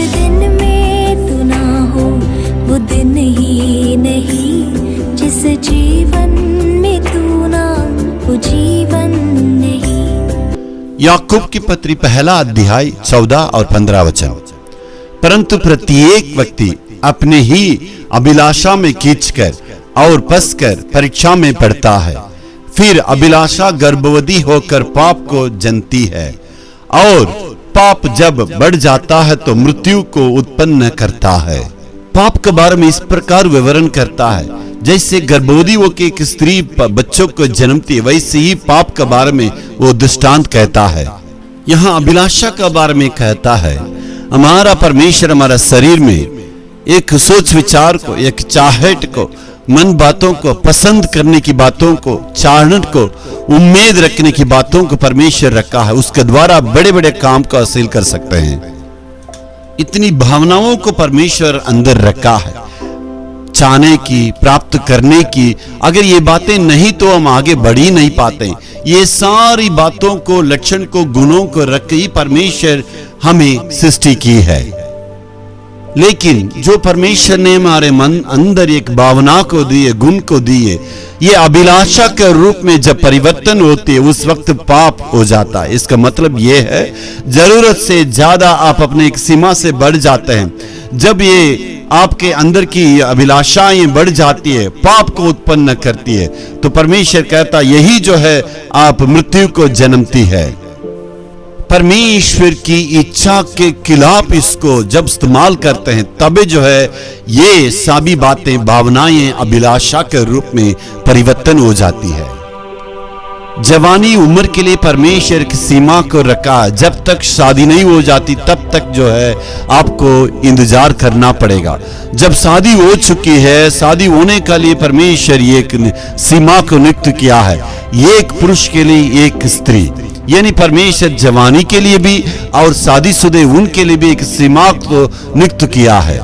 दिन में तू ना हो वो दिन ही नहीं, जिस जीवन में तू ना वो जीवन नहीं। याकूब की पत्री पहला अध्याय 14 और 15 वचन। परंतु प्रत्येक व्यक्ति अपने ही अभिलाषा में खींचकर और फंसकर परीक्षा में पड़ता है। फिर अभिलाषा गर्भवती होकर पाप को जनती है, और पाप जब बढ़ जाता है तो मृत्यु को उत्पन्न करता है। पाप के बारे में इस प्रकार विवरण करता है, जैसे गर्भवती होकर एक स्त्री बच्चों को जन्मती है, वैसे ही पाप के बारे में वो दृष्टांत कहता है। यहाँ अभिलाषा के बारे में कहता है, हमारा परमेश्वर हमारा शरीर में एक सोच विचार को, एक चाहत को, मन बातों को, पसंद करने की बातों को, चाहत को, उम्मीद रखने की बातों को परमेश्वर रखा है। उसके द्वारा बड़े बड़े काम को हासिल कर सकते हैं। इतनी भावनाओं को परमेश्वर अंदर रखा है, चाहने की, प्राप्त करने की। अगर ये बातें नहीं तो हम आगे बढ़ ही नहीं पाते। ये सारी बातों को, लक्षण को, गुणों को रख ही परमेश्वर हमें सृष्टि की है। लेकिन जो परमेश्वर ने हमारे मन अंदर एक भावना को दिए, गुण को दिए, ये अभिलाषा के रूप में जब परिवर्तन होती है उस वक्त पाप हो जाता है। इसका मतलब ये है, जरूरत से ज्यादा आप अपने एक सीमा से बढ़ जाते हैं। जब ये आपके अंदर की अभिलाषाएं बढ़ जाती है, पाप को उत्पन्न करती है, तो परमेश्वर कहता यही जो है आप मृत्यु को जन्मती है। परमेश्वर की इच्छा के खिलाफ इसको जब इस्तेमाल करते हैं तब जो है ये सभी बातें, भावनाएं अभिलाषा के रूप में परिवर्तन हो जाती है। जवानी उम्र के लिए परमेश्वर की सीमा को रखा, जब तक शादी नहीं हो जाती तब तक जो है आपको इंतजार करना पड़ेगा। जब शादी हो चुकी है, शादी होने के लिए परमेश्वर एक सीमा को नियुक्त किया है, ये एक पुरुष के लिए एक स्त्री, यानी परमेश्वर जवानी के लिए भी और शादीशुदा उनके लिए भी एक सीमा को नियुक्त किया है।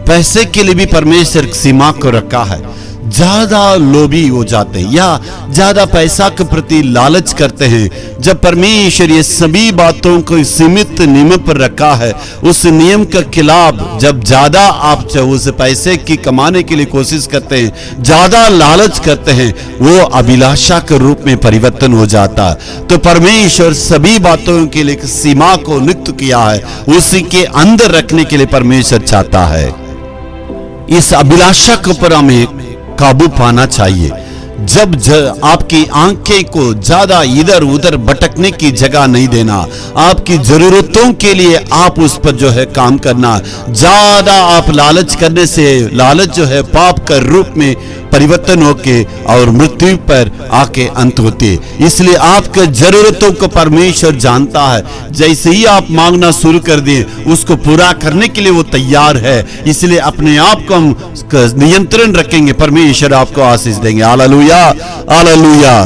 पैसे के लिए भी परमेश्वर सीमा को रखा है। ज्यादा लोभी हो जाते हैं या ज्यादा पैसा के प्रति लालच करते हैं, जब परमेश्वर ये सभी बातों को सीमित नियम पर रखा है, उस नियम के खिलाफ जब ज्यादा आप उस पैसे की कमाने के लिए कोशिश करते हैं, ज्यादा लालच करते हैं, वो अभिलाषा के रूप में परिवर्तन हो जाता है। तो परमेश्वर सभी बातों के लिए सीमा को नियुक्त किया है, उसी के अंदर रखने के लिए परमेश्वर चाहता है। इस अभिलाषा के ऊपर हमें काबू पाना चाहिए। जब आपकी आंखें को ज्यादा इधर उधर भटकने की जगह नहीं देना, आपकी जरूरतों के लिए आप उस पर जो है काम करना। ज्यादा आप लालच करने से लालच जो है पाप का रूप में परिवर्तन होके और मृत्यु पर आके अंत होती है। इसलिए आपके जरूरतों को परमेश्वर जानता है। जैसे ही आप मांगना शुरू कर दिए, उसको पूरा करने के लिए वो तैयार है। इसलिए अपने आप को हम नियंत्रण रखेंगे, परमेश्वर आपको आशीष देंगे। Hallelujah, hallelujah.